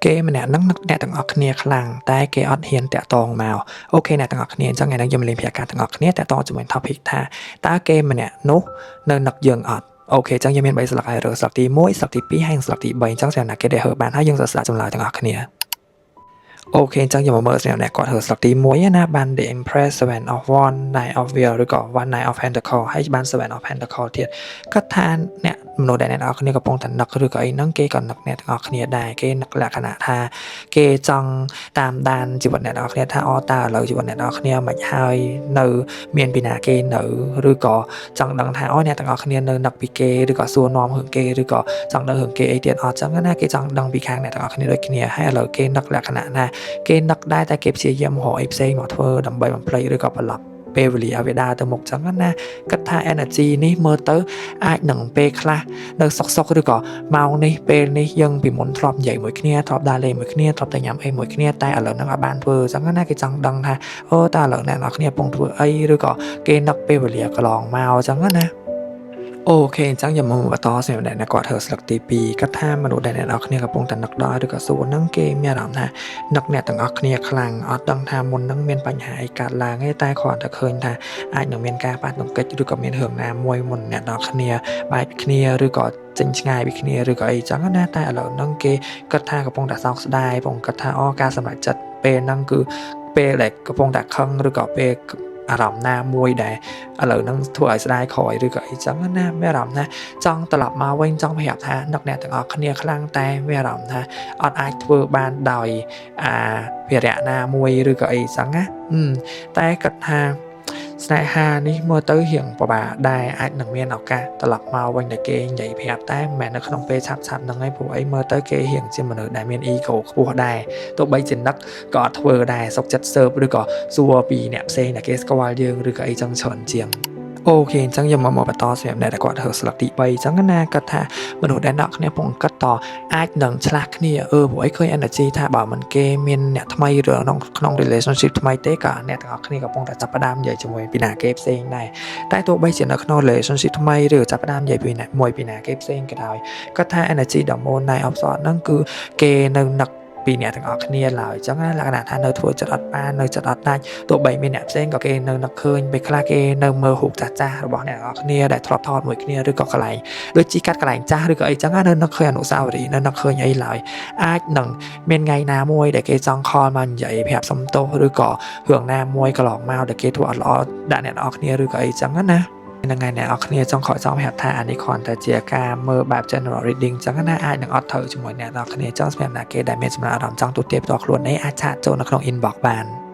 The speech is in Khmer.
គេម្នាក់ហ្នឹងអ្នកទាំងអស់គ្នាខ្លាំងតែគេអត់ហ៊ានតាក់ទងមកអូខេអ្នកទាំងអស់គ្នាអញ្ចឹងថ្ងៃនេះយើងមកលេងភាការទាំងអស់គ្នាតាក់ទងជាមួយ topic ថាតើគេម្នាក់នោះនៅនឹកយើងអត់អូខេអញ្ចឹងយើងមាន3ស្លឹកហើយរើសស្លឹកទី1ស្លឹកទី2ហើយស្លឹកទី3អញ្ចឹងសម្រាប់អ្នកគេដែលហើបានហើយយើងសរសេរចម្លើយទាំងអស់គ្នាអូខេអញ្ចឹងយើងមកមើលសម្រាប់អ្នកគាត់រើស្លឹកទី1ណាបាន The Empress Seven of Wands Nine of Wheels ឬក៏ One Nine of Pentacles ហើយបាន Seven of Pentacles ទៀតគាត់ថាអ្នកមនុស្សដែលអ្នកនរគ្នាកំពុងតែនឹកឬក៏អីហ្នឹងគេក៏នឹកអ្នកទាំងអស់គ្នាដែរគេនឹកលក្ខណៈថាគេចង់តាមដានជីវិតអ្នកនរគ្នាថាអតើឥឡូវជីវិតអ្នកនរគ្នាមិនហើយនៅមានពីណាគេនៅឬក៏ចង់ដឹងថាអ្នកទាំងអស់គ្នានៅនឹកពីគេឬក៏សួរនាំរឿងគេឬក៏ចង់ដឹងរឿងគេអីទៀតអត់ចឹងណាគេចង់ដឹងពីខាងអ្នកទាំងអស់គ្នាដូចគ្នាហើយឥឡូវគេនឹកលក្ខណៈណាគេនឹកដែរតែគេព្យាយាមរកអីផ្សេងមកធ្វើដើម្បីបំភ្លេចឬក៏ប្រឡប់ពេលវេលាឲ្យវាដើរទៅមុខចឹងណាគិតថា energy នេះមើលទៅអាចនឹងពេលខ្លះនៅសុកឬក៏ម៉ោងនេះពេលនេះយើងពីមុនធ្លាប់និយាយមួយគ្នាធ្លាប់ដើរលេងមួយគ្នាធ្លាប់តែញ៉ាំអីមួយគ្នាតែឥឡូវហ្នឹងអាចបានធ្វើចឹងណាគេចង់ដឹងថាតើឥឡូវអ្នកនរគ្នាកំពុងធ្វើអីឬក៏គេនឹកពេលវេលាកន្លងមកចឹងណាអូខេអញ្ចឹងយើងមកបន្តសម្រាប់អ្នកគាត់ធ្វើស្លឹកទី2គាត់ថាមនុស្សដែលអ្នកនរគ្នាកំពុងតែនឹកដល់ឬក៏សួរហ្នឹងគេមានអារម្មណ៍ថានឹកអ្នកទាំងអស់គ្នាខ្លាំងអត់ដឹងថាមុនហ្នឹងមានបញ្ហាអីកើតឡើងទេតែគ្រាន់តែឃើញថាអាចនឹងមានការប៉ះទង្គិចឬក៏មានរឿងណាមួយមុនអ្នកនរគ្នាបែកគ្នាឬក៏ចេញឆ្ងាយពីគ្នាឬក៏អីចឹងណាតែឥឡូវហ្នឹងគេគាត់ថាកំពុងតែសោកស្ដាយកំពុងគាត់ថាការសម្រេចចិត្តពេលហ្នឹងគឺពេលដែលកំពុងតែខឹងឬក៏ពេលអារម្មណ៍ណាមួយដែលឥឡូវហ្នឹងធ្វើឲ្យស្ដាយក្រោយឬក៏អីចឹងណាមានអារម្មណ៍ថាចង់ត្រឡប់មកវិញចង់ប្រាប់ថានឹកអ្នកទាំងអស់គ្នាខ្លាំងតែមានអារម្មណ៍ថាអត់អាចធ្វើបានដោយភារៈណាមួយឬក៏អីចឹងណាតែគាត់ថាស្នេហានេះមើលទៅរៀងពិបាកដែរអាចនឹងមានឱកាសត្រឡប់មកវិញតែគេនិយាយប្រាប់តែមិនមែននៅក្នុងពេលឆាប់ហ្នឹងឯងព្រោះអីមើលទៅគេរៀងជាមនុស្សដែលមាន ego ខ្ពស់ដែរទោះបីជានឹកក៏អត់ធ្វើដែរសុកចិត្តស៊ើបឬក៏សួរពីអ្នកផ្សេងដែលគេស្គាល់យើងឬក៏អីចឹងច្រើនជាងអូខេអញ្ចឹងយើងមកបន្តសម្រាប់អ្នកដែលគាត់ធ្វើស្លឹកទី3អញ្ចឹងណាគាត់ថាមនុស្សដែលអ្នកគ្នាពងគាត់តអាចនឹងឆ្លាស់គ្នាព្រោះអីឃើញ energy ថាបើមិនគេមានអ្នកថ្មីឬក្នុង relationship ថ្មីទេក៏អ្នកទាំងអស់គ្នាកំពុងតែចាប់ផ្ដើមនិយាយជាមួយពីណាគេផ្សេងដែរតែទោះបីជានៅក្នុង relationship ថ្មីឬចាប់ផ្ដើមនិយាយពីណាគេផ្សេងក៏ដោយគាត់ថា energy ដ៏មុននៃ observe ហ្នឹងគឺគេនៅនឹកពីអ្នកទាំងអស់គ្នាឡើយអញ្ចឹងលក្ខណៈថានៅធ្វើចិត្តអត់បាននៅចិត្តអត់ដាច់ទោះបីមានអ្នកផ្សេងក៏គេនៅនឹកឃើញពេលខ្លះគេនៅមើលរូបចាស់របស់អ្នកទាំងអស់គ្នាដែលធ្លាប់ថតមួយគ្នាឬក៏កន្លែងដូចជីកាត់កន្លែងចាស់ឬក៏អីចឹងនៅនឹកឃើញអនុស្សាវរីយ៍នៅនឹកឃើញអីឡើយអាចនឹងមានថ្ងៃណាមួយដែលគេចង់ខលមកនិយាយប្រាប់សំទោសឬក៏រឿងណាមួយកន្លងមកដែលគេធ្វើអត់ល្អដាក់អ្នកទាំងអស់គ្នាឬក៏អីចឹងណានឹងថ្ងៃអ្នកនរគ្នាចង់ខកចង់ប្រាប់ថាអានេះគ្រាន់តែជាការមើលបែប general reading ចឹងណាអាចនឹងអត់ត្រូវជាមួយអ្នកនរគ្នាចង់សម្រាប់អ្នកគេដែលមានចំណាប់អារម្មណ៍ចង់ទូទាយផ្ទាល់ខ្លួននេះអាចឆាតចូលនៅក្នុង inbox បាន